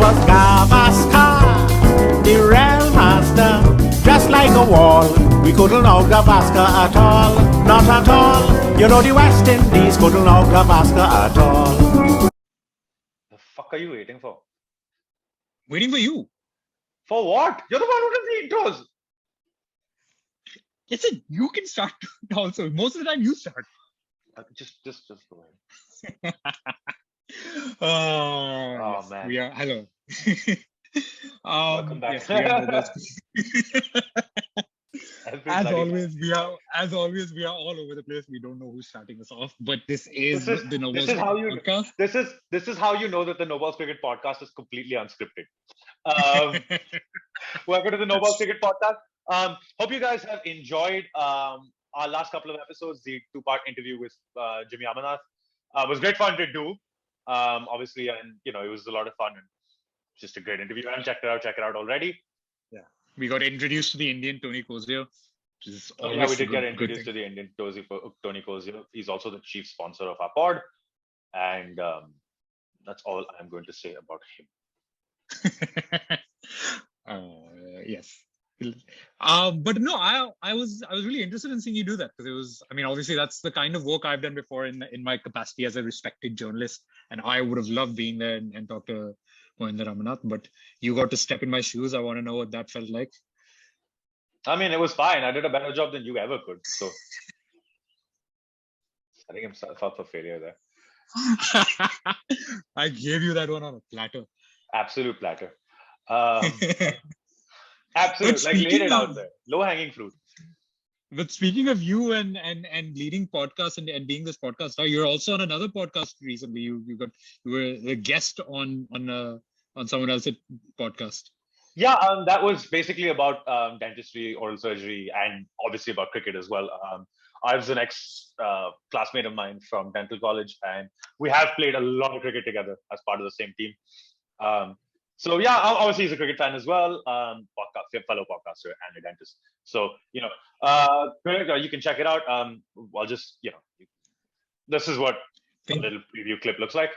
was Gavaskar, the real master. Just like a wall, we couldn't know Gavaskar at all. Not at all. You know the West Indies couldn't know Gavaskar at all. The fuck are you waiting for? Waiting for you. For what? You're the one who does the intros. Listen, you can start also. Most of the time you start. Just go ahead. Yes, man. we are. Hello. Welcome back. Yes, we are Nobles. Every As bloody always, we are all over the place. We don't know who's starting us off, but this is the Nobles this is how you podcast. this is how you know that the No Balls Cricket podcast is completely unscripted. Welcome to the No Balls Cricket podcast. Hope you guys have enjoyed our last couple of episodes. The two-part interview with Jimmy Amarnath was great fun to do. Obviously, and it was a lot of fun and just a great interview. And check it out already. Yeah, we got introduced to the Indian Tony Cozier. We did get introduced to the Indian Tony Cozier. He's also the chief sponsor of our pod, and that's all I'm going to say about him. Yes. But no, I was really interested in seeing you do that because it was. I mean, obviously that's the kind of work I've done before in my capacity as a respected journalist, and I would have loved being there and talk to Mohinder Amarnath. But you got to step in my shoes. I want to know what that felt like. I mean, it was fine. I did a better job than you ever could. So I think I'm felt for failure there. I gave you that one on a platter. Absolute platter. Absolute, like laid it out there. Low hanging fruit. But speaking of you and leading podcasts and being this podcast star, you're also on another podcast recently. You were the guest on someone else's podcast. Yeah, that was basically about dentistry, oral surgery, and obviously about cricket as well. I was an ex-classmate of mine from dental college, and we have played a lot of cricket together as part of the same team. So yeah, obviously he's a cricket fan as well, fellow podcaster and a dentist. So you can check it out. I'll just this is what a little preview clip looks like.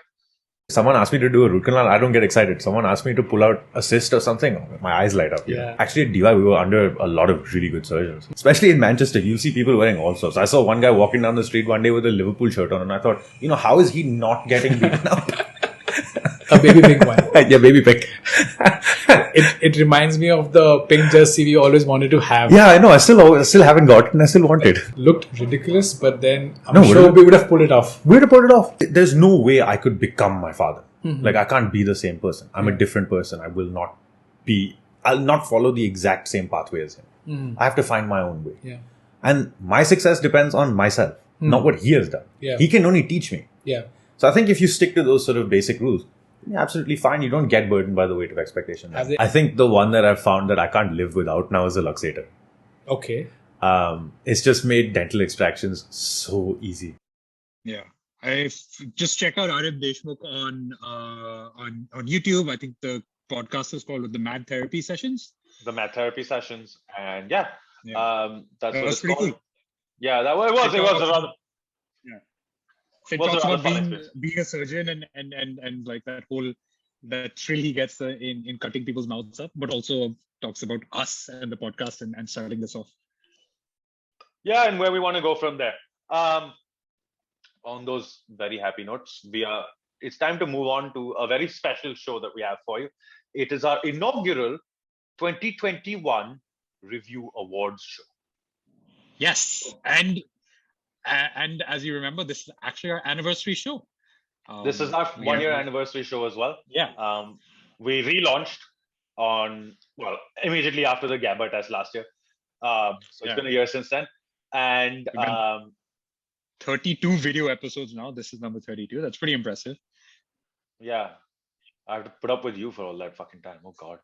Someone asked me to do a root canal, I don't get excited. Someone asked me to pull out a cyst or something, my eyes light up. Yeah. Actually, at DY, we were under a lot of really good surgeons. Especially in Manchester, you see people wearing all sorts. I saw one guy walking down the street one day with a Liverpool shirt on, and I thought, how is he not getting beaten up? A baby pink one. Yeah, baby pink. It reminds me of the pink jersey we always wanted to have. Yeah, I know. I still haven't got it, and I still want it. Looked ridiculous, but then I'm sure we would have pulled it off. We would have pulled it off. There's no way I could become my father. Mm-hmm. Like, I can't be the same person. I'm a different person. I'll not follow the exact same pathway as him. I have to find my own way. Yeah. And my success depends on myself, not what he has done. Yeah. He can only teach me. Yeah. So I think if you stick to those sort of basic rules, you're absolutely fine. You don't get burdened by the weight of expectation. I think the one that I've found that I can't live without now is a luxator. Okay. It's just made dental extractions so easy. Yeah. I just check out Arif Deshmukh on YouTube. I think the podcast is called The Mad Therapy Sessions. The Mad Therapy Sessions, and that's what it's pretty called. Cool. Yeah, that was. It was rather. Yeah. It talks about being a surgeon and like that thrill he gets in cutting people's mouths up, but also talks about us and the podcast and starting this off. Yeah, and where we want to go from there. On those very happy notes, it's time to move on to a very special show that we have for you. It is our inaugural 2021 Review Awards show. Yes, and as you remember, this is actually our anniversary show. This is our 1 year anniversary show as well. Yeah. We relaunched immediately after the Gabba test last year. So it's been a year since then. And 32 video episodes now. This is number 32. That's pretty impressive. Yeah. I have to put up with you for all that fucking time. Oh, God.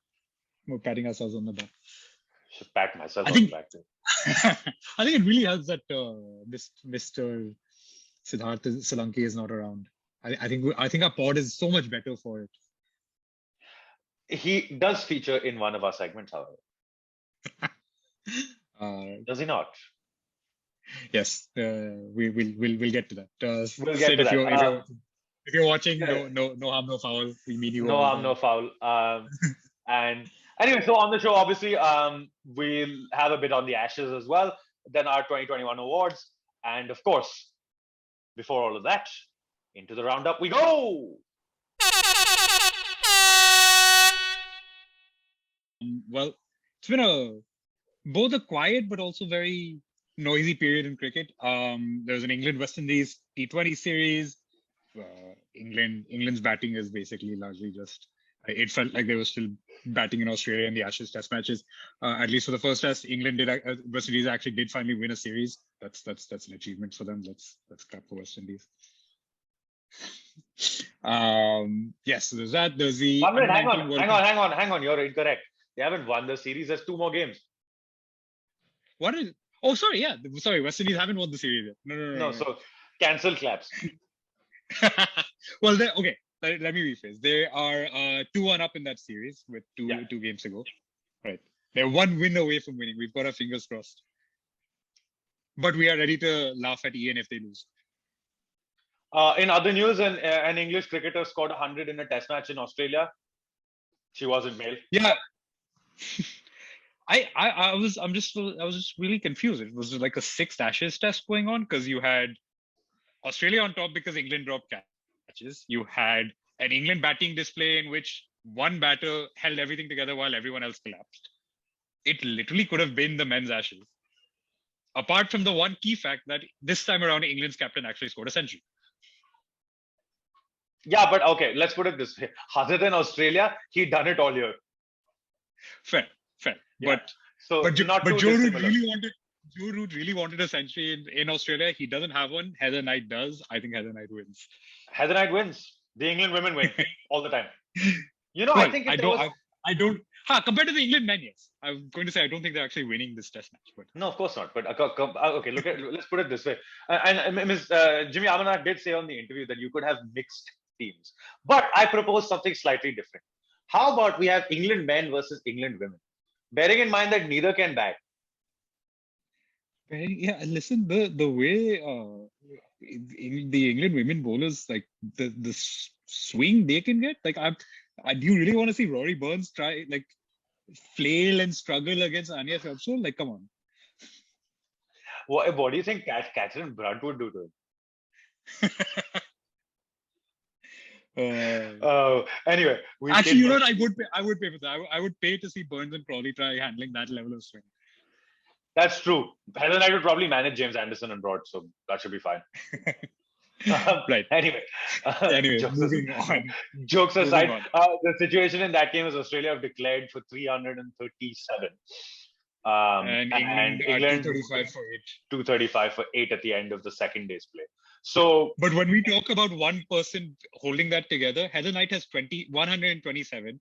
We're patting ourselves on the back. Should pat myself on the back too. I think it really helps that Mr. Siddharth Solanki is not around. I think our pod is so much better for it. He does feature in one of our segments, however. Does he not? Yes, we'll get to that. We'll get to that. If you're watching, Yeah. no harm, no foul. We mean you No all. harm, no foul. And anyway, so on the show, obviously, we'll have a bit on the Ashes as well. Then our 2021 awards, and of course, before all of that, into the roundup we go. Well, it's been both a quiet but also very noisy period in cricket. There was an England-West Indies T20 series. England's batting is basically largely just. It felt like they were still batting in Australia in the Ashes Test matches. At least for the first Test, West Indies actually did finally win a series. That's an achievement for them. Let's clap for West Indies. Yes, so there's that. There's the 1 minute, hang under-19 World Cup. on. You're incorrect. They haven't won the series. There's 2 more games. What is? Oh, sorry. Yeah, sorry. West Indies haven't won the series yet. No. So cancel claps. Well, okay. Let me rephrase. They are 2-1 up in that series with two games to go. Right. They're 1 win away from winning. We've got our fingers crossed. But we are ready to laugh at Ian if they lose. In other news, an English cricketer scored 100 in a Test match in Australia. She wasn't male. Yeah. I was just really confused. It was like a 6th Ashes Test going on because you had Australia on top because England dropped catches. You had an England batting display in which one batter held everything together while everyone else collapsed. It literally could have been the men's Ashes. Apart from the one key fact that this time around, England's captain actually scored a century. Yeah, but okay, let's put it this way. Other than Australia, he done it all year. Fair. Yeah. But Joe not too Root dissimilar. really wanted a century in Australia. He doesn't have one. Heather Knight does. I think Heather Knight wins. Heather Knight wins. The England women win all the time. Well, I think compared to the England men, yes. I'm going to say I don't think they're actually winning this Test match. But no, of course not. But okay, let's put it this way. And Ms. Jimmy Amarnath did say on the interview that you could have mixed teams. But I propose something slightly different. How about we have England men versus England women? Bearing in mind that neither can bat. yeah, listen, the way the England women bowlers, like the swing they can get, like do you really want to see Rory Burns try like flail and struggle against Anya Sharpsole? Like, come on. What do you think Catherine Brunt would do to him? Anyway, actually, you know what? I would pay for that. I would pay to see Burns and Crawley try handling that level of swing. That's true. Heather Knight would probably manage James Anderson and Broad, so that should be fine. Right. Anyway, moving on. Jokes aside, the situation in that game is Australia have declared for 337. And England 235 for 8 at the end of the second day's play. So, but when we talk about one person holding that together, Heather Knight has 127.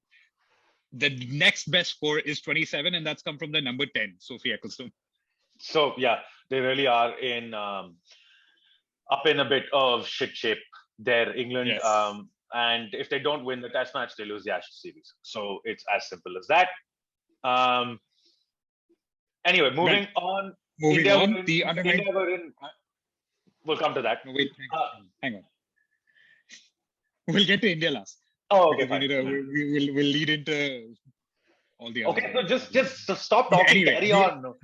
The next best score is 27, and that's come from the number 10, Sophie Ecclestone. So yeah, they really are up in a bit of shit shape there, England. Yes. And if they don't win the Test match, they lose the Ashes series. So it's as simple as that. Anyway, moving on. The under-19. We'll come to that. No, wait, hang on. We'll get to India last. Oh, okay. We'll lead into all the other. Okay, so just stop talking. Anyway, carry on.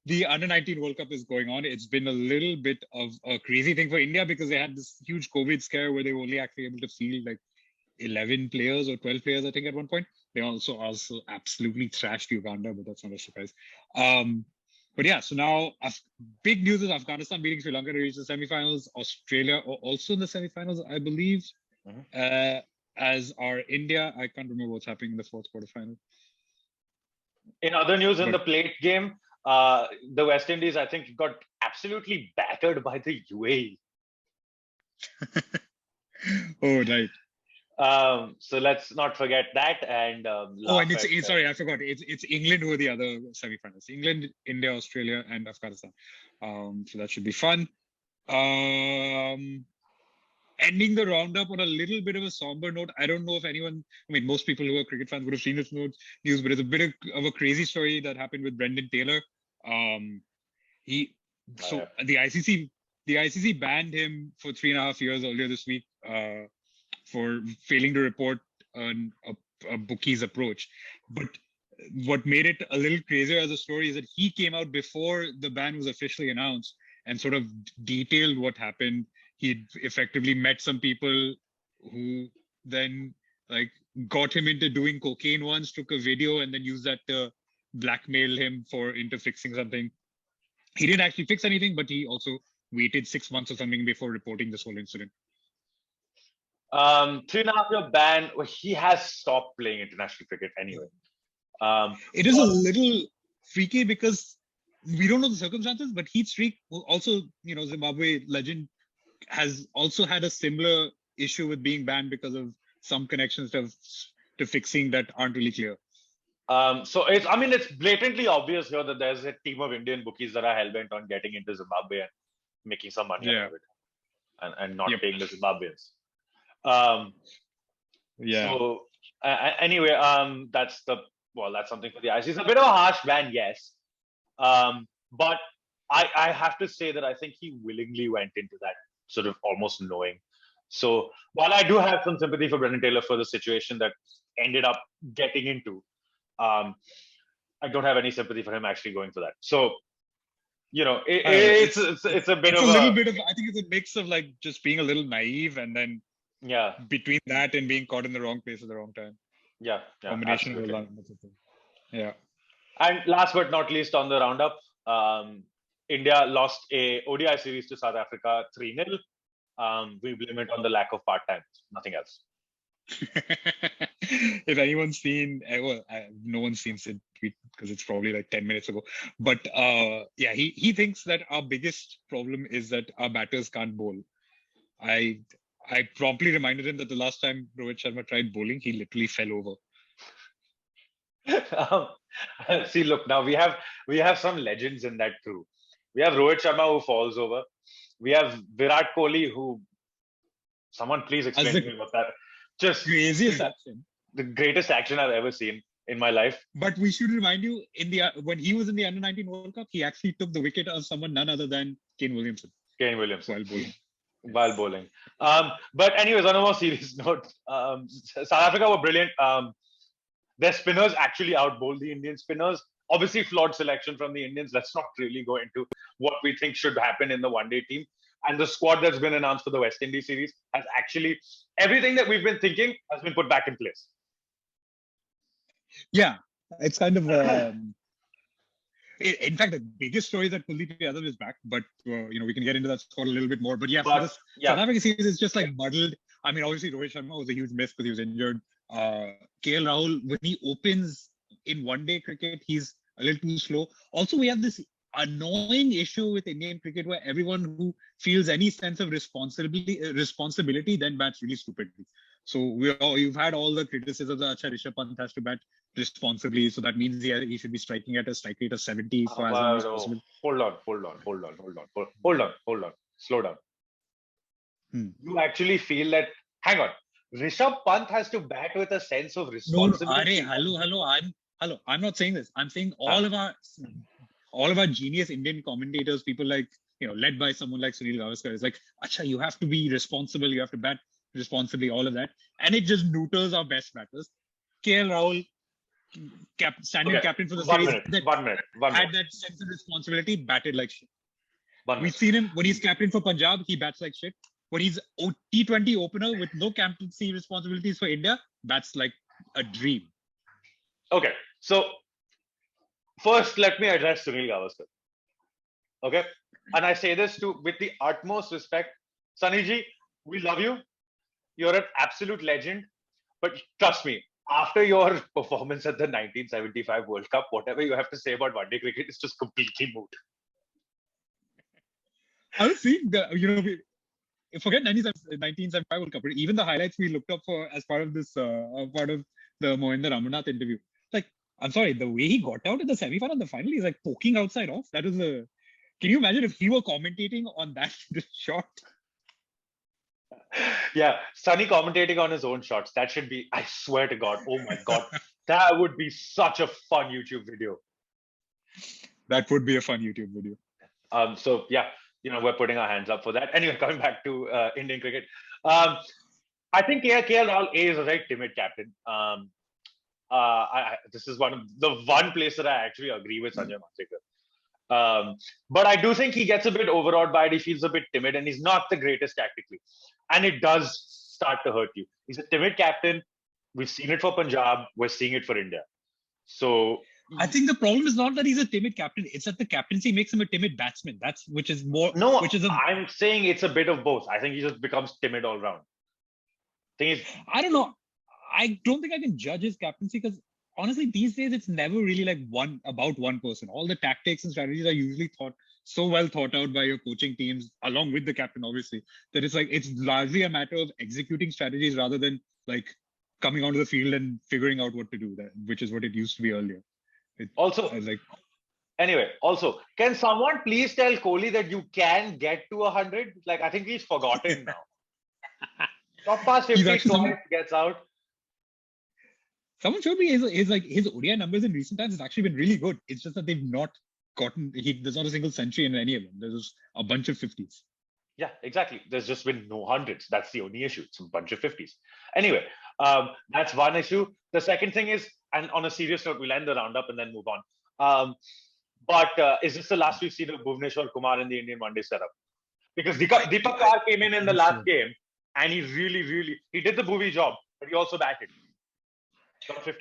The under-19 World Cup is going on. It's been a little bit of a crazy thing for India because they had this huge COVID scare where they were only actually able to field like 11 players or 12 players, I think, at one point. They also absolutely thrashed Uganda, but that's not a surprise. But yeah, so now big news is Afghanistan beating Sri Lanka to reach the semifinals. Australia also in the semifinals, I believe. Mm-hmm. As are India. I can't remember what's happening in the 4th quarterfinal. In other news, in the plate game, the West Indies, I think, got absolutely battered by the UAE. Oh, right. So let's not forget that. And sorry, I forgot. It's England who are the other semifinals. England, India, Australia, and Afghanistan. So that should be fun. Ending the roundup on a little bit of a somber note. I don't know if anyone, most people who are cricket fans would have seen this news, but it's a bit of a crazy story that happened with Brendan Taylor. The ICC banned him for 3.5 years earlier this week for failing to report a bookie's approach. But what made it a little crazier as a story is that he came out before the ban was officially announced and sort of detailed what happened. He effectively met some people who then like got him into doing cocaine once, took a video, and then used that to blackmail him into fixing something. He didn't actually fix anything, but he also waited 6 months or something before reporting this whole incident. 3.5-year ban. Well, he has stopped playing international cricket anyway. It is a little freaky because we don't know the circumstances, but Heath Streak, who also, Zimbabwe legend, has also had a similar issue with being banned because of some connections to fixing that aren't really clear. So it's blatantly obvious here that there's a team of Indian bookies that are hellbent on getting into Zimbabwe and making some money out of it, and not paying the Zimbabweans. So anyway, that's something for the ICC. It's a bit of a harsh ban, yes, but I have to say that I think he willingly went into that sort of almost knowing. So while I do have some sympathy for Brendan Taylor for the situation that ended up getting into, I don't have any sympathy for him actually going for that. So, it's a bit of a little bit of, I think it's a mix of like just being a little naive and then between that and being caught in the wrong place at the wrong time. Combination of a lot. And last but not least on the roundup, India lost a ODI series to South Africa 3-0. We blame it on the lack of part-time, nothing else. If anyone's seen, no one's seen Sid tweet because it's probably like 10 minutes ago. But he thinks that our biggest problem is that our batters can't bowl. I promptly reminded him that the last time Rohit Sharma tried bowling, he literally fell over. See, look, now we have some legends in that crew. We have Rohit Sharma who falls over. We have Virat Kohli who, someone please explain to me what that, just craziest action. The greatest action I've ever seen in my life. But we should remind you, when he was in the Under-19 World Cup, he actually took the wicket of someone none other than Kane Williamson. While bowling. But anyways, on a more serious note, South Africa were brilliant. Their spinners actually outbowled the Indian spinners. Obviously, flawed selection from the Indians. Let's not really go into what we think should happen in the one-day team. And the squad that's been announced for the West Indies series has actually, everything that we've been thinking has been put back in place. Yeah, it's kind of... in fact, the biggest story is that Kuldeep Yadav is back, but we can get into that squad a little bit more. But South Africa series is just like muddled. I mean, obviously, Rohit Sharma was a huge miss because he was injured. KL Rahul, when he opens in one-day cricket, he's a little too slow. Also, we have this annoying issue with Indian cricket where everyone who feels any sense of responsibility then bats really stupidly. So you've had all the criticisms that Rishabh Pant has to bat responsibly. So that means he should be striking at a strike rate of 70 for as long as possible. Hold on. Slow down. You actually feel that, hang on, Rishabh Pant has to bat with a sense of responsibility. Hello. I'm not saying this. I'm saying all of our genius Indian commentators, people like, led by someone like Sunil Gavaskar, is like, Acha, you have to be responsible. You have to bat responsibly, all of that. And it just neuters our best batters. KL Rahul, standing captain for the series, had that sense of responsibility, batted like shit. We've seen him when he's captain for Punjab, he bats like shit. When he's T20 opener with no captaincy responsibilities for India, bats like a dream. Okay, so first let me address Sunil Gavaskar. Okay, and I say this with the utmost respect. Sunilji, we love you. You're an absolute legend. But trust me, after your performance at the 1975 World Cup, whatever you have to say about one-day cricket is just completely moot. I was seeing forget 1975 World Cup. Even the highlights we looked up for as part of this, part of the Mohinder Amarnath interview. Like, I'm sorry, the way he got out in the semi-final and the final, he's like poking outside off. That was Can you imagine if he were commentating on that shot? Yeah, Sunny commentating on his own shots. That should be, I swear to God, oh my God, that would be such a fun YouTube video. That would be a fun YouTube video. So yeah, we're putting our hands up for that. Anyway, coming back to Indian cricket. I think KL Rahul is a very timid captain. This is one of the one place that I actually agree with Sanjay Manjrekar. But I do think he gets a bit overawed by it. He feels a bit timid, and he's not the greatest tactically. And it does start to hurt you. He's a timid captain. We've seen it for Punjab. We're seeing it for India. So I think the problem is not that he's a timid captain; it's that the captaincy makes him a timid batsman. Which is no, which is I'm saying it's a bit of both. I think he just becomes timid all round. Thing is, I don't know. I don't think I can judge his captaincy because honestly, these days it's never really like about one person. All the tactics and strategies are usually so well thought out by your coaching teams, along with the captain, obviously, that it's largely a matter of executing strategies rather than like coming onto the field and figuring out what to do. Which is what it used to be earlier. Anyway, can someone please tell Kohli that you can get to 100? Like, I think he's forgotten now. Top past 50 twice, gets out. Someone showed me his ODI numbers in recent times has actually been really good. It's just that they've not gotten. There's not a single century in any of them. There's just a bunch of 50s. Yeah, exactly. There's just been no hundreds. That's the only issue. It's a bunch of 50s. Anyway, that's one issue. The second thing is, and on a serious note, we'll end the roundup and then move on. But is this the last we've seen of Bhuvneshwar Kumar in the Indian one-day setup? Because Deepak Kar came in the last game, and he he did the Bhuvi job, but he also batted.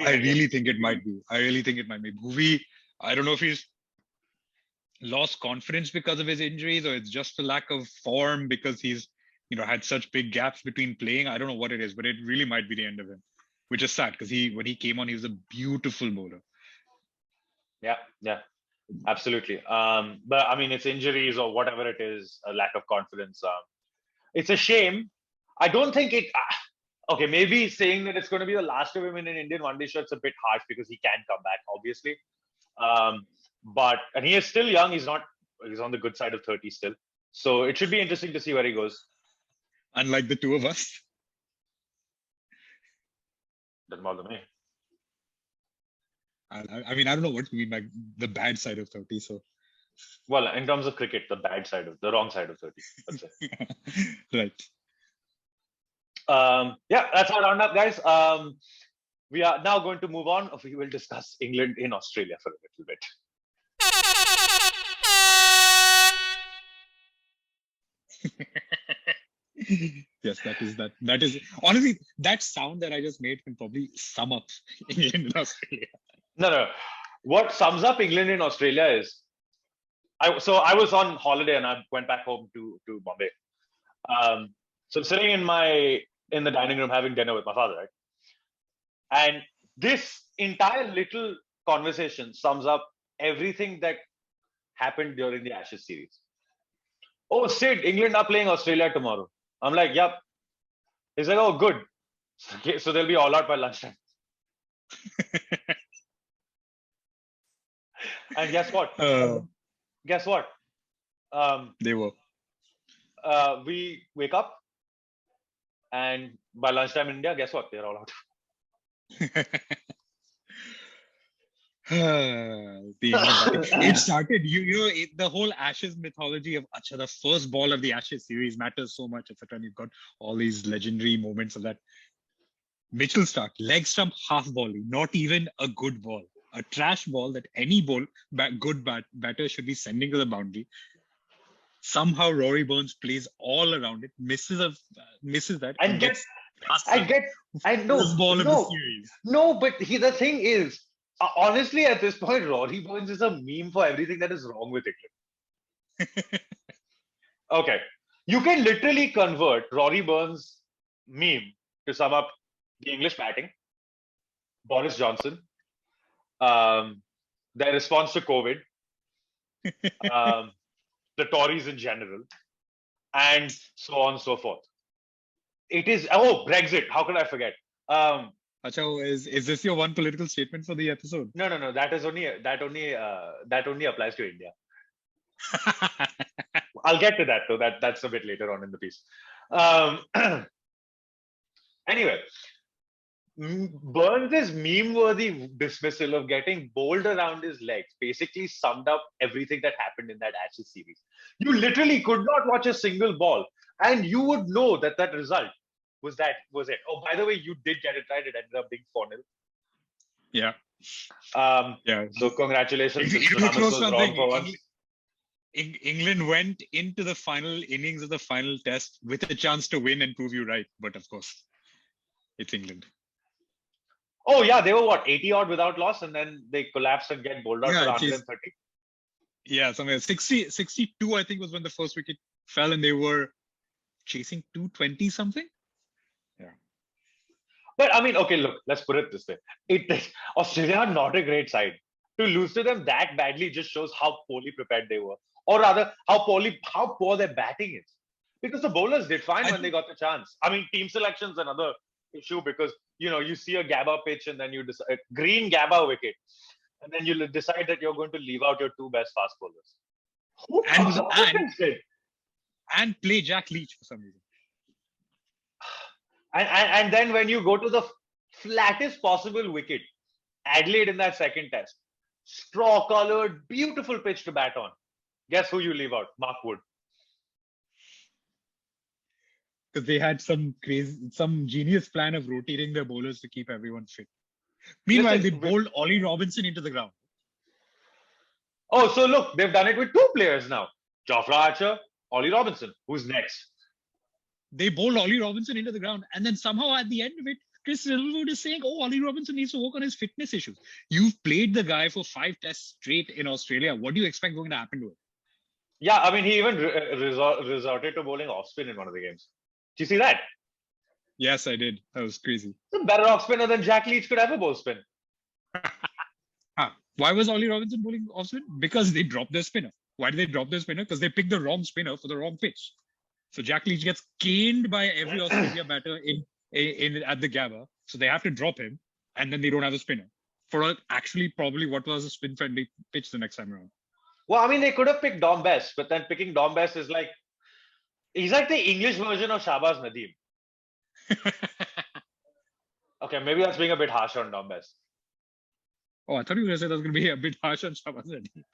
I really think it might be. Bhuvi, I don't know if he's lost confidence because of his injuries or it's just a lack of form because he's had such big gaps between playing. I don't know what it is, but it really might be the end of him, which is sad because when he came on, he was a beautiful bowler. Yeah, absolutely. But I mean, it's injuries or whatever it is, a lack of confidence. It's a shame. I don't think it. Okay, maybe saying that it's going to be the last of him in an Indian one-day shirt's a bit harsh because he can come back, obviously. And he is still young. He's on the good side of 30 still. So it should be interesting to see where he goes. Unlike the two of us. Doesn't bother me. I mean, I don't know what you mean by the bad side of 30. So, well, in terms of cricket, the wrong side of 30. That's it. Right. Yeah, that's our roundup, guys. We are now going to move on. We will discuss England in Australia for a little bit. Yes, that is honestly that sound that I just made can probably sum up England in Australia. No. What sums up England in Australia is I was on holiday and I went back home to Bombay. So I'm sitting in the dining room having dinner with my father, right? And this entire little conversation sums up everything that happened during the Ashes series. Oh, Sid, England are playing Australia tomorrow. I'm like, yep. He's like, oh, good. Okay, so they'll be all out by lunchtime. And guess what? They were. We wake up, and by lunchtime in India, guess what? They're all out. It started, the whole Ashes mythology of the first ball of the Ashes series matters so much, etc. And you've got all these legendary moments of that. Mitchell Starc, leg stump half volley, not even a good ball, a trash ball that any good batter should be sending to the boundary. Somehow Rory Burns plays all around it, misses that, and I know first ball of the series. No, but the thing is, honestly, at this point, Rory Burns is a meme for everything that is wrong with England. Okay, you can literally convert Rory Burns' meme to sum up the English batting, Boris Johnson, their response to COVID, the Tories in general, and so on and so forth. It is Brexit. How could I forget? Is this your one political statement for the episode? No. That only applies to India. I'll get to that though. That's a bit later on in the piece. Anyway, Burns' meme-worthy dismissal of getting bowled around his legs basically summed up everything that happened in that Ashes series. You literally could not watch a single ball. and you would know that that result was it. Oh, by the way, you did get it right. It ended up being 4-0. Yeah. Yeah. So congratulations. It Since was a Thomas close was one wrong thing. for once. England went into the final innings of the final test with a chance to win and prove you right. But of course, it's England. Oh yeah, they were what, 80 odd without loss, and then they collapsed and get bowled out Yeah, for geez. 130. Yeah, somewhere 62, I think, was when the first wicket fell, and they were chasing 220 something. Yeah. But I mean, okay, look, let's put it this way. Australia are not a great side. To lose to them that badly just shows how poorly prepared they were. Or rather, how poor their batting is. Because the bowlers did fine when they got the chance. I mean, team selection is another issue because, you see a Gabba pitch and then you decide, green Gabba wicket. And then you decide that you're going to leave out your two best fast bowlers. Who comes up with this shit? And play Jack Leach for some reason. And then when you go to the flattest possible wicket, Adelaide in that second test, straw-colored, beautiful pitch to bat on. Guess who you leave out? Mark Wood. Because they had some genius plan of rotating their bowlers to keep everyone fit. Meanwhile, they bowled Ollie Robinson into the ground. Oh, so look, they've done it with two players now. Jofra Archer, Ollie Robinson. Who's next? They bowled Ollie Robinson into the ground. And then somehow at the end of it, Chris Silverwood is saying, Ollie Robinson needs to work on his fitness issues. You've played the guy for 5 tests straight in Australia. What do you expect going to happen to him? Yeah, I mean, he even resorted to bowling off spin in one of the games. Did you see that? Yes, I did. That was crazy. It's a better off spinner than Jack Leach could ever bowl spin. Why was Ollie Robinson bowling off spin? Because they dropped their spinner. Why did they drop their spinner? Because they picked the wrong spinner for the wrong pitch. So Jack Leach gets caned by every Australia batter in at the Gabba. So they have to drop him, and then they don't have a spinner for actually probably what was a spin-friendly pitch the next time around. Well, I mean, they could have picked Dom Bess, but then picking Dom Bess is like, he's like the English version of Shahbaz Nadeem. Okay, maybe that's being a bit harsh on Dom Bess. Oh, I thought you were going to say that's going to be a bit harsh on Shahbaz Nadeem.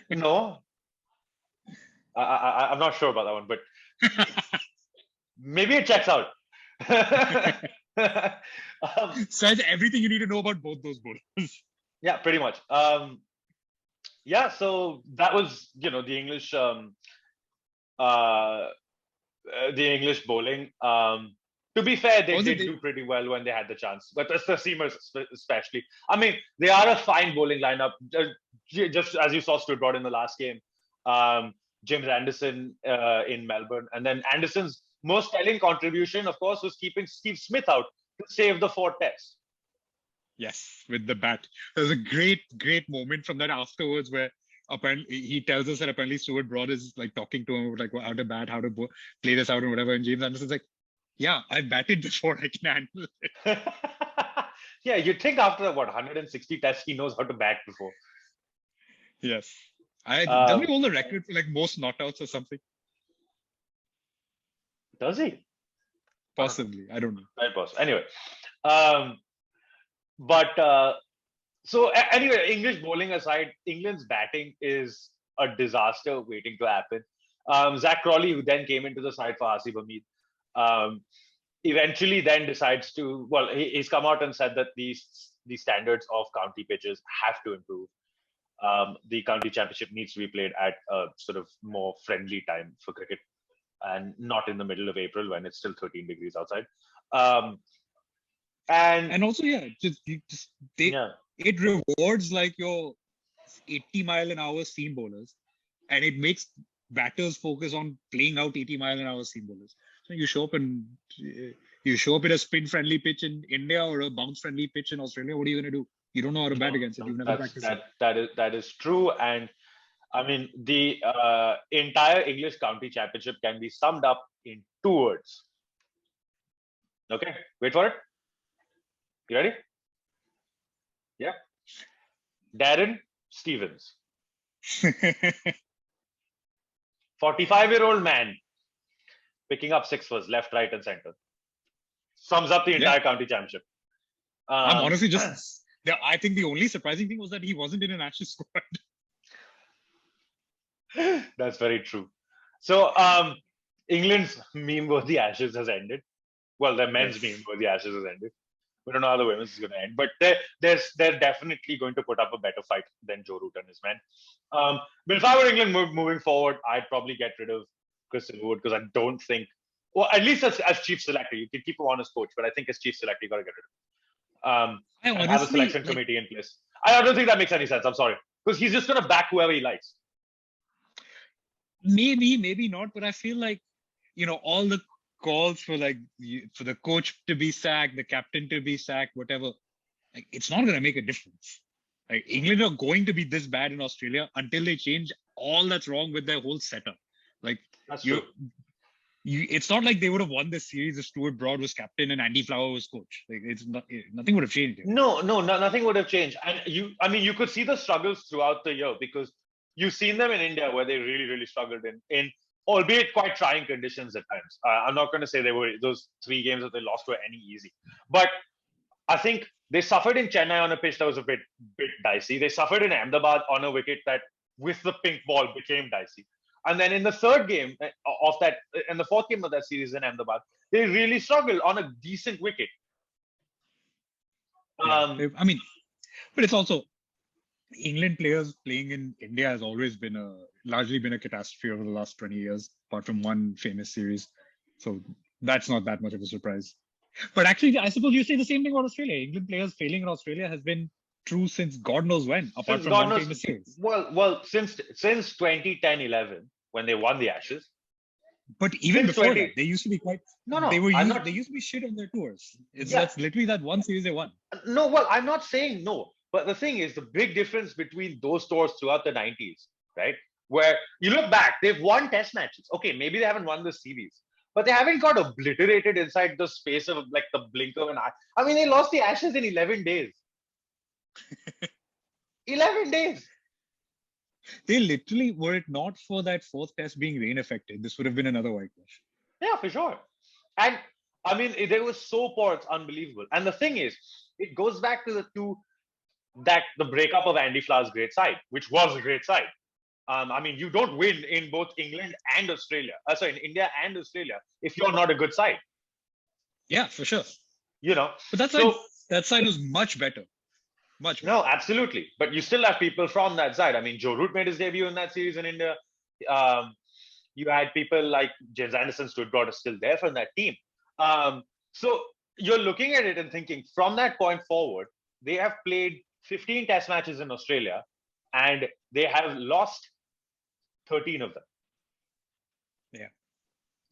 No. I'm not sure about that one, but maybe it checks out. Says everything you need to know about both those bowlers. Yeah, pretty much. Yeah, so that was, the English bowling. To be fair, they did do pretty well when they had the chance, but it's the seamers especially. I mean, they are a fine bowling lineup. Just as you saw Stuart Broad in the last game, James Anderson in Melbourne, and then Anderson's most telling contribution, of course, was keeping Steve Smith out to save the 4th test. Yes, with the bat. There's a great moment from that afterwards where apparently he tells us that apparently Stuart Broad is like talking to him about like how to bat, how to play this out and whatever. And James Anderson's like, yeah, I've batted before, I can handle it. Yeah, you'd think after 160 tests, he knows how to bat before. Yes. Doesn't he hold the record for like most knockouts or something? Does he? Possibly. I don't know. Very possible. Anyway. So anyway, English bowling aside, England's batting is a disaster waiting to happen. Zach Crawley, who then came into the side for Asif Hamid, eventually then decides to, he's come out and said that the standards of county pitches have to improve. The county championship needs to be played at a sort of more friendly time for cricket and not in the middle of April when it's still 13 degrees outside. And also, it rewards like your 80-mile-an-hour seam bowlers, and it makes batters focus on playing out 80-mile-an-hour seam bowlers. So you show up in a spin-friendly pitch in India or a bounce-friendly pitch in Australia. What are you going to do? You don't know how to bat against it. You've never practiced it. That is true. And I mean, the entire English county championship can be summed up in 2 words. Okay, wait for it. You ready? Yeah. Darren Stevens. 45-year-old man picking up 6 left, right, and center. Sums up the entire county championship. I'm honestly I think the only surprising thing was that he wasn't in an Ashes squad. That's very true. So England's meme-worthy Ashes has ended. Well, their men's meme-worthy Ashes has ended. We don't know how the women's is going to end, but they're definitely going to put up a better fight than Joe Root and his men. But if I were England moving forward, I'd probably get rid of Chris Wood because I don't think, well, at least as chief selector, you can keep him on as coach, but I think as chief selector, you got to get rid of him. And have a selection committee in place. I don't think that makes any sense. I'm sorry, because he's just going to back whoever he likes. Maybe not, but I feel like, all the calls for for the coach to be sacked, the captain to be sacked, whatever, like it's not going to make a difference. Like England are going to be this bad in Australia until they change all that's wrong with their whole setup. Like that's true. It's not like they would have won this series if Stuart Broad was captain and Andy Flower was coach. Like nothing would have changed. No, nothing would have changed. And you could see the struggles throughout the year because you've seen them in India where they really, really struggled in albeit quite trying conditions at times. I'm not going to say those 3 games that they lost were any easy, but I think they suffered in Chennai on a pitch that was a bit dicey. They suffered in Ahmedabad on a wicket that, with the pink ball, became dicey. And then in the 4th game of that series in Ahmedabad, they really struggled on a decent wicket. But it's also England players playing in India has always largely been a catastrophe over the last 20 years, apart from one famous series. So that's not that much of a surprise. But actually, I suppose you say the same thing about Australia. England players failing in Australia has been true since God knows when, apart from one famous series. Well, since 2010-11 when they won the Ashes. But even before that, they used to be quite. No. They used to be shit on their tours. That's literally that one series they won. No, well, I'm not saying no, but the thing is, the big difference between those tours throughout the 90s, right? Where you look back, they've won Test matches. Okay, maybe they haven't won the series, but they haven't got obliterated inside the space of like the blink of an eye. I mean, they lost the Ashes in 11 days. 11 days. They literally, were it not for that 4th test being rain affected, this would have been another whitewash. Yeah, for sure. And I mean, they were so poor, it's unbelievable. And the thing is, it goes back to the breakup of Andy Flower's great side, which was a great side. I mean, you don't win in both England and Australia. In India and Australia, if you're not a good side. Yeah, for sure. But that side was much better. Much better. No, absolutely. But you still have people from that side. I mean, Joe Root made his debut in that series in India. You had people like James Anderson, Stuart Broad are still there from that team. So you're looking at it and thinking, from that point forward, they have played 15 test matches in Australia and they have lost 13 of them. Yeah.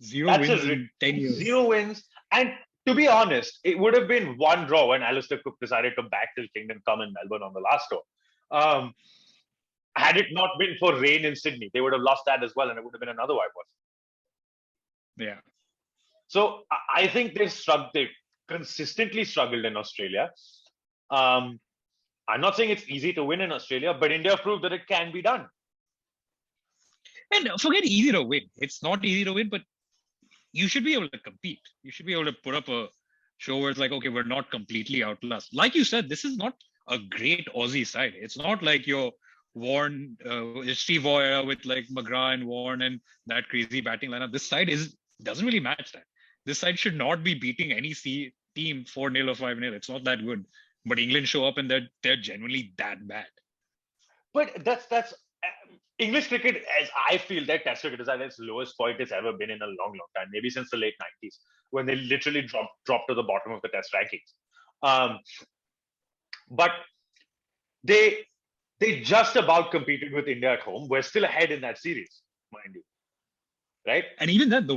0 wins in 10 years. 0 wins. And to be honest, it would have been 1 draw when Alistair Cook decided to back till Kingdom Come in Melbourne on the last tour. Had it not been for rain in Sydney, they would have lost that as well, and it would have been another whitewash. Yeah. So I think they've consistently struggled in Australia. I'm not saying it's easy to win in Australia, but India proved that it can be done. And forget easy to win. It's not easy to win, but you should be able to compete. You should be able to put up a show where it's like, okay, we're not completely outclassed. Like you said, this is not a great Aussie side. It's not like your Warren, Steve Boyer with like McGrath and Warren and that crazy batting lineup. This side doesn't really match that. This side should not be beating any team 4-0 or 5-0. It's not that good. But England show up and they're genuinely that bad. But that's English cricket, as I feel, that Test cricket is at its lowest point it's ever been in a long, long time. Maybe since the late 90s, when they literally dropped to the bottom of the Test rankings. But they just about competed with India at home. We're still ahead in that series, mind you. Right? And even that,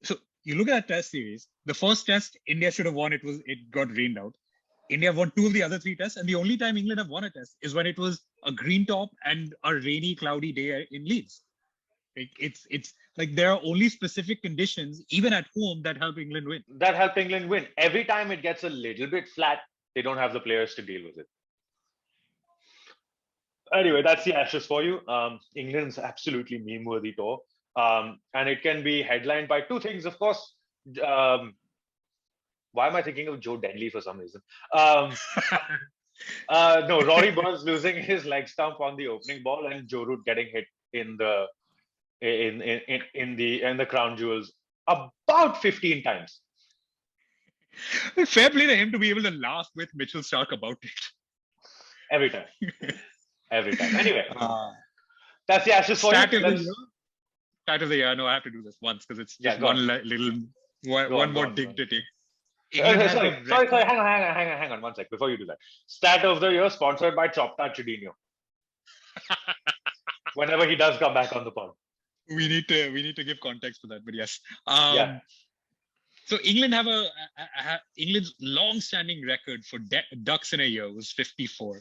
so you look at that Test series, the first Test, India should have won. It got rained out. India won 2 of the other 3 tests, and the only time England have won a test is when it was a green top and a rainy, cloudy day in Leeds. It's like there are only specific conditions, even at home, that help England win. Every time it gets a little bit flat, they don't have the players to deal with it. Anyway, that's the Ashes for you. England's absolutely meme-worthy tour. And it can be headlined by 2 things, of course. Why am I thinking of Joe Denley for some reason? No, Rory Burns losing his leg stump on the opening ball and Joe Root getting hit in the in the crown jewels about 15 times. Fair play to him to be able to laugh with Mitchell Stark about it. Every time. Every time. Anyway, Uh, that's the Ashes for stat you. of the Let's- year. Stat of the year. No, I have to do this once because it's Yeah, just go one on. little Go one on, more go on, dig go on. to take. Sorry, England has a sorry, record- hang on 1 sec before you do that. Stat of the year sponsored by Chopta Chidinho. Whenever he does come back on the pod. We need to give context to that, but yes. Yeah. So England have England's long-standing record for ducks in a year was 54.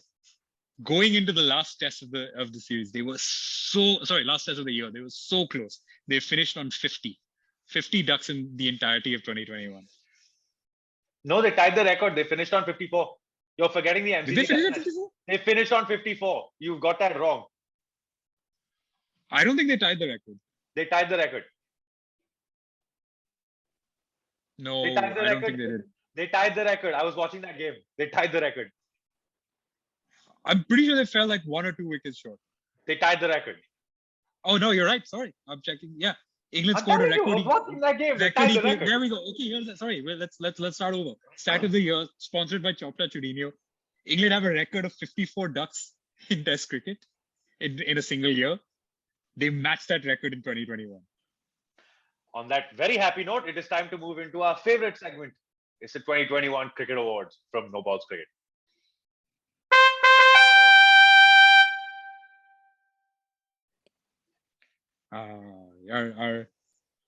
Going into the last test of the series, they were last test of the year, they were so close. They finished on 50 ducks in the entirety of 2021. No, they tied the record. They finished on 54. You're forgetting the MCG. Did they finish test at match. 54? They finished on 54. You got that wrong. I don't think they tied the record. They tied the record. No, They tied the I don't record. think they did. They tied the record. I was watching that game. They tied the record. I'm pretty sure they fell like 1 or 2 wickets short. They tied the record. Oh no, you're right. Sorry, I'm checking. Yeah, England I'm scored a telling you, I record. was watching that game. They Record tied the equal- record. There we go. Okay, sorry. Well, let's start over. Stat of the year, sponsored by Chopta Chudinho. England have a record of 54 ducks in Test cricket in a single year. They matched that record in 2021. On that very happy note, it is time to move into our favorite segment. It's the 2021 Cricket Awards from No Balls Cricket. Our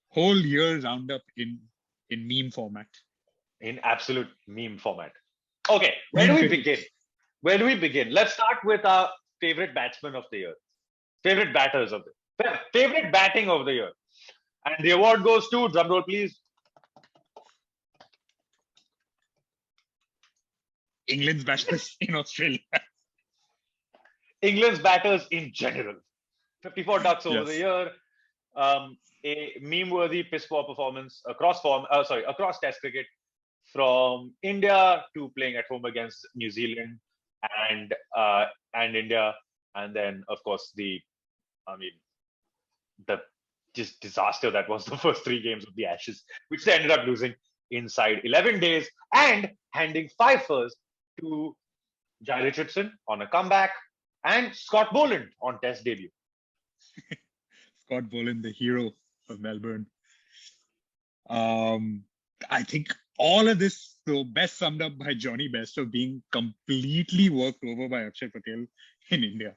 whole year roundup in meme format. In absolute meme format. Okay, where do we begin? Where do we begin? Let's start with our favorite batsman of the year, favorite batters of the year, favorite batting of the year. And the award goes to, drumroll please, England's batters in Australia. England's batters in general. 54 ducks over Yes. the year. A meme-worthy piss-poor performance across Test cricket, from India to playing at home against New Zealand and India, and then of course the just disaster that was the first 3 games of the Ashes, which they ended up losing inside 11 days and handing 5 first to Jai Richardson on a comeback and Scott Boland on Test debut. Scott Boland, the hero of Melbourne. I think all of this so best summed up by Johnny Bairstow being completely worked over by Akshay Patel in India.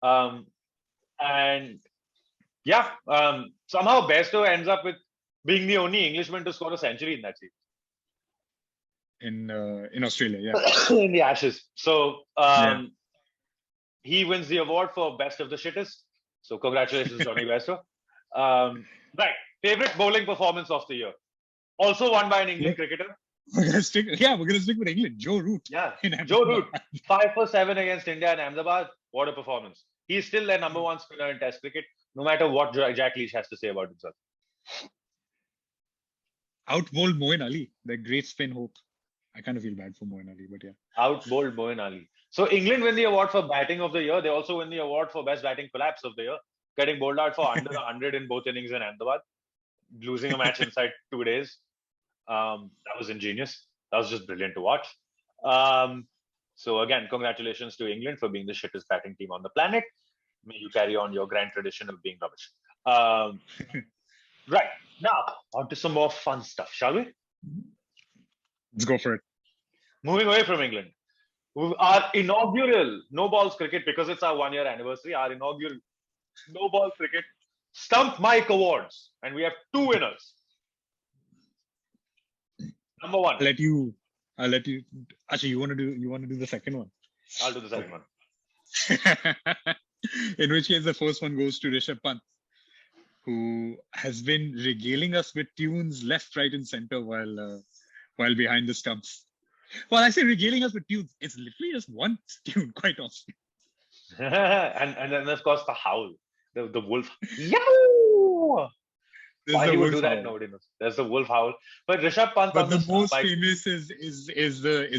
And yeah, somehow Bairstow ends up with being the only Englishman to score a century in that series. In Australia, yeah. In the Ashes. So Yeah. he wins the award for best of the shittest. So congratulations, Johnny Bairstow. Right. Favorite bowling performance of the year. Also won by an England cricketer. We're gonna stick with England. Joe Root. Yeah. in Joe Ahmedabad. Root. 5 for 7 against India and Ahmedabad. What a performance. He's still their number 1 spinner in Test cricket, no matter what Jack Leach has to say about himself. Out-bowled Moeen Ali, the great spin hope. I kind of feel bad for Moeen Ali, but yeah. Out-bowled Moeen Ali. So England win the award for batting of the year. They also win the award for best batting collapse of the year, getting bowled out for under 100 in both innings in Ahmedabad, losing a match inside 2 days. That was ingenious. That was just brilliant to watch. So again, congratulations to England for being the shittest batting team on the planet. May you carry on your grand tradition of being rubbish. Right. Now, on to some more fun stuff, shall we? Let's go for it. Moving away from England. Our inaugural No Balls Cricket, because it's our 1-year anniversary, our inaugural No Balls Cricket Stump Mike Awards. And we have 2 winners. Number 1. I'll let you. Actually, you want to do the second one? I'll do the second one. In which case, the first one goes to Rishabh Pant, who has been regaling us with tunes left, right, and center while behind the stumps. Well, I say regaling us with tunes. It's literally just one tune, quite often. and then, of course, the howl, the wolf. Yow! There's Why the he would wolf do that, howl. nobody knows. There's the wolf howl. But Rishabh Pant But on the the most spike, famous is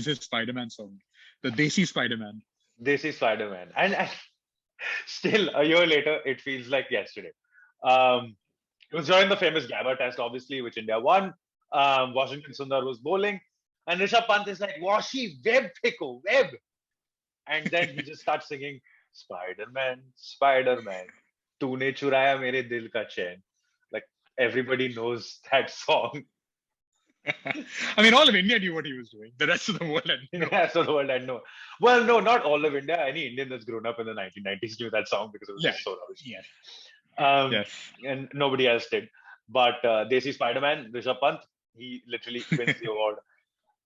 his Spider-Man song, the Desi Spider-Man. Desi Spider-Man. And Still, a year later, it feels like yesterday. It was during the famous Gabba test, obviously, which India won. Washington Sundar was bowling, and Rishabh Pant is like, "Washi, web pickle, web," and then he just starts singing, "Spider-Man, Spider-Man, तूने चुराया मेरे दिल का चैन." Like everybody knows that song. I mean, all of India knew what he was doing. The rest of the world had no. Yeah, so the world had no. Well, no, not all of India. Any Indian that's grown up in the 1990s knew that song because it was just so rubbish. Yes. Yes. And nobody else did. But Desi Spider-Man, Rishabh Pant, he literally wins the award.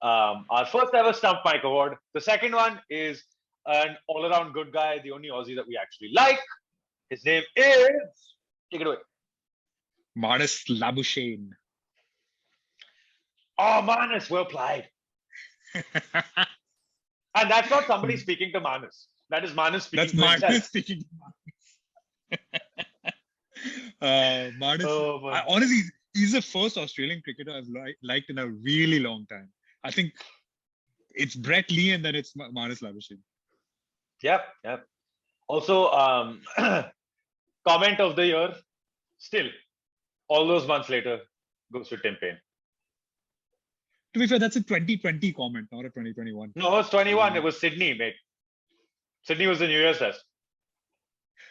Our first ever Stump Mike Award. The second one is an all-around good guy, the only Aussie that we actually like. His name is... Take it away. Manas Labuschagne. Oh, Manas, well played. And that's not somebody speaking to Manas. That is Manas speaking That's to himself. Manas speaking to Manas. Manas, honestly, he's the first Australian cricketer I've liked in a really long time. I think it's Brett Lee and then it's Manas Labuschagne. Yep. Also, comment of the year, still, all those months later, goes to Tim Payne. To be fair, that's a 2020 comment, not a 2021. No, it was 21. It was Sydney, mate. Sydney was the New Year's test.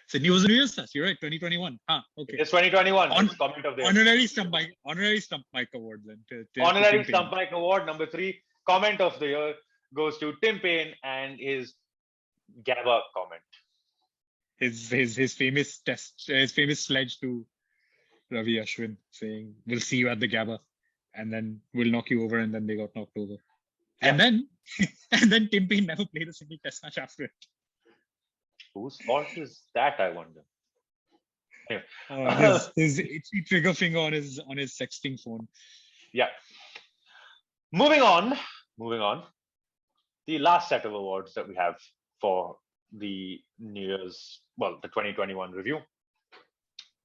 Sydney was the New Year's test. You're right, 2021. Okay. It's 2021. It's comment of the year. Honorary Stump Mike Award then. Honorary Stump Mike Award number 3. Comment of the year goes to Tim Payne and his Gabba comment. His famous test, his famous sledge to Ravi Ashwin saying, "We'll see you at the Gabba, and then we'll knock you over," and then they got knocked over. And then Tim Payne never played a single test match after it. Whose fault is that, I wonder? Anyway. His itchy trigger finger on his sexting phone. Yeah. Moving on. The last set of awards that we have for the New Year's, well, the 2021 review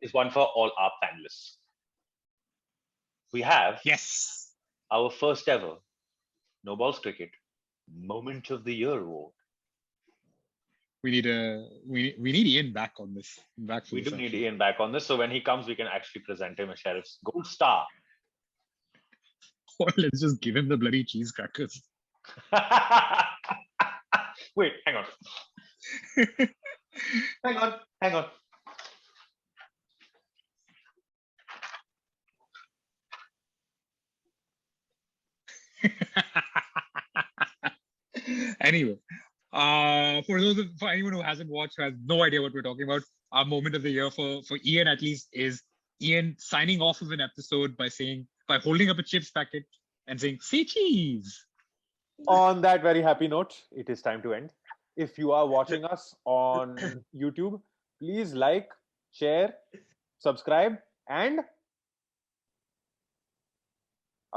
is one for all our panelists. We have our first ever No Balls Cricket Moment of the Year award. We need Ian back on this. We do need Ian back on this, so when he comes, we can actually present him a Sheriff's Gold Star. Or let's just give him the bloody cheese crackers. Wait, hang on. hang on. Anyway, for anyone who hasn't watched, who has no idea what we're talking about, our moment of the year for Ian at least is Ian signing off of an episode by holding up a chips packet and saying, "Say cheese." On that very happy note, it is time to end. If you are watching us on YouTube, please like, share, subscribe, and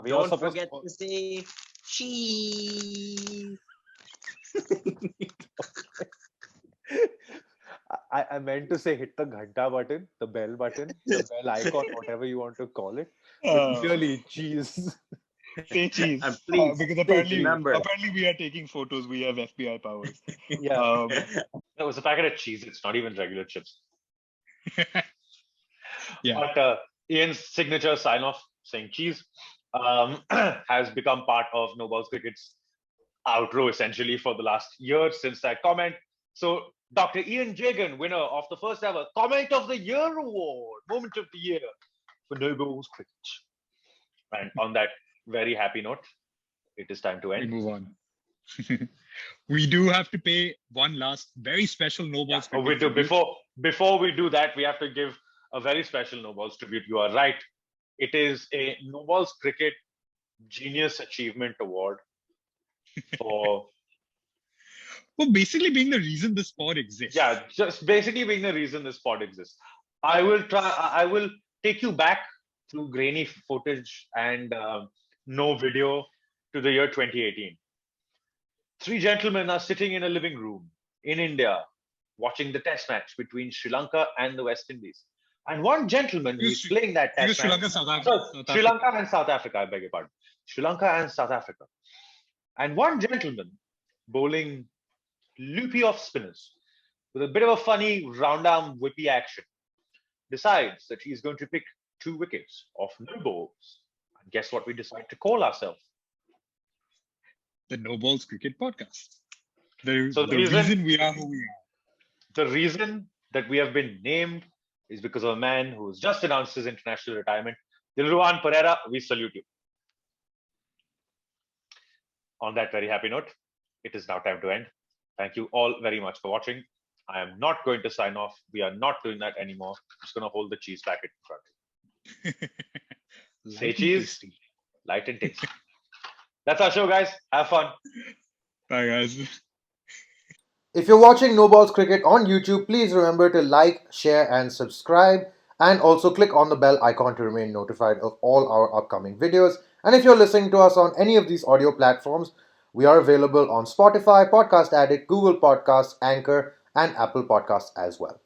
don't forget to say cheese. I meant to say hit the ghanta button, the bell button, the bell icon, whatever you want to call it. But really, cheese. Say cheese. And please, because apparently remember. we are taking photos. We have FBI powers. Yeah. That was a packet of cheese. It's not even regular chips. Yeah. But Ian's signature sign-off saying cheese has become part of No Balls Cricket's outro essentially for the last year since that comment. So Dr. Ian Jagan, winner of the first ever Comment of the Year Award, Moment of the Year for No Balls Cricket. And on that very happy note, it is time to end. We move on. We do have to pay one last very special No Balls Yeah, we do. Before we do that, we have to give a very special No Balls tribute. You are right. It is a No Balls Cricket Genius Achievement Award for basically being the reason this pod exists. Yeah, just basically being the reason this pod exists. I will take you back through grainy footage and no video to the year 2018. 3 gentlemen are sitting in a living room in India watching the test match between Sri Lanka and the West Indies. And one gentleman who is playing that test Sri match... Lanka, South Africa. Sri Lanka and South Africa, I beg your pardon. Sri Lanka and South Africa. And one gentleman bowling loopy off spinners with a bit of a funny round arm whippy action, decides that he's going to pick 2 wickets off no balls. And guess what we decide to call ourselves? The No Balls Cricket Podcast. The The reason we are who we are. The reason that we have been named is because of a man who's just announced his international retirement. Dilruwan Pereira, we salute you. On that very happy note, it is now time to end. Thank you all very much for watching. I am not going to sign off. We are not doing that anymore. I'm just going to hold the cheese packet in front. Say cheese, light and tasty. That's our show, guys. Have fun. Bye, guys. If you're watching No Balls Cricket on YouTube, please remember to like, share, and subscribe. And also click on the bell icon to remain notified of all our upcoming videos. And if you're listening to us on any of these audio platforms, we are available on Spotify, Podcast Addict, Google Podcasts, Anchor, and Apple Podcasts as well.